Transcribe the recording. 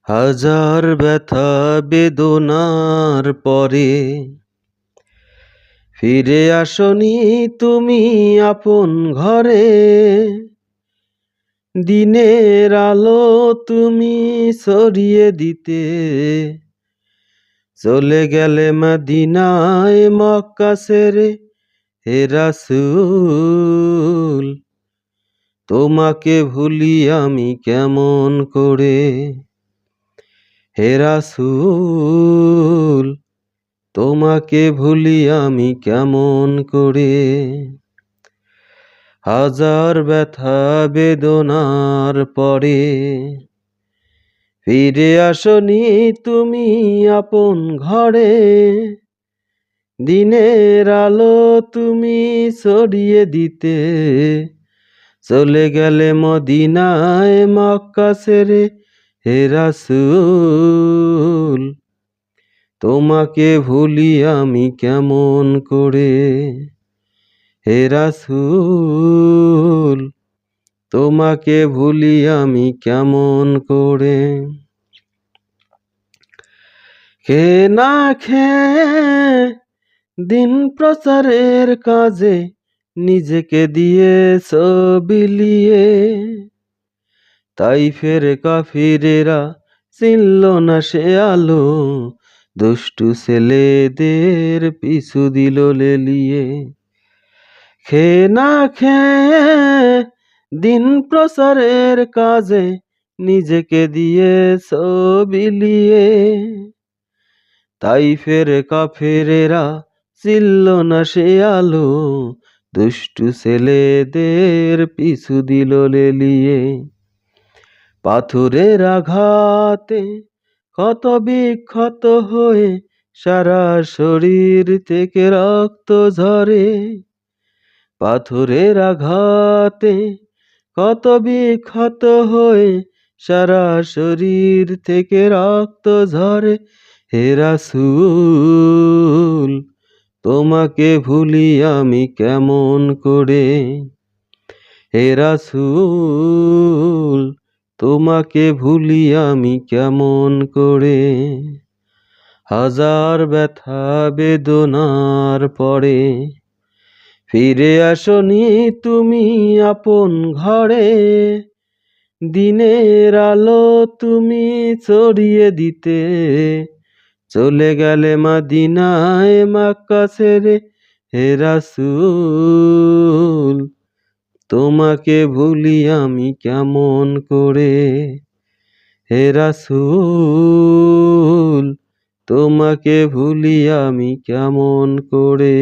হাজার ব্যথা বেদনার পরে ফিরে আসনি তুমি আপন ঘরে। দিনের আলো তুমি ছড়িয়ে দিতে চলে গেলে মদিনায় মক্কা ছেড়ে। হে রাসূল, তোমাকে ভুলি আমি কেমন করে। হে রাসূল, তোমাকে ভুলি আমি কেমন করে। হাজার ব্যথা বেদনার পরে ফিরে আসনি তুমি আপন ঘরে। দিনের আলো তুমি ছড়িয়ে দিতে চলে গেলে মদিনায় মক্কা ছেড়ে। হে রাসূল, তোমাকে ভুলি আমি কেমন করে। হে রাসূল, তোমাকে ভুলি আমি কেমন করে। কে না খেয়ে দিন প্রচারের কাজে নিজেকে দিয়েছ বিলিয়ে। তাইফের কাফিরেরা চিনল না সে আলো, দুষ্টু ছেলেদের পিছু দিল লেলিয়ে। খেয়ে না খেয়ে দিন প্রচারের কাজে নিজেকে দিয়েছ বিলিয়ে। তাইফের কাফেরেরা চিনল না সে আলো, দুষ্টু ছেলেদের পিছু দিল লেলিয়ে। পাথরের আঘাতে ক্ষত বিক্ষত হয়ে সারা শরীর থেকে রক্ত ঝরে। পাথরের আঘাতে ক্ষত বিক্ষত হয়ে সারা শরীর থেকে রক্ত ঝরে। হে রাসূল, তোমাকে ভুলি আমি কেমন করে। হে রাসূল, তোমাকে ভুলি আমি কেমন করে। হাজার ব্যথা বেদনার পরে ফিরে আসনি তুমি আপন ঘরে। দিনের আলো তুমি ছড়িয়ে দিতে চলে গেলে মদিনায় মক্কা ছেড়ে। হে রাসূল, তোমাকে ভুলি আমি কেমন করে। হে রাসূল, তোমাকে ভুলি আমি কেমন করে।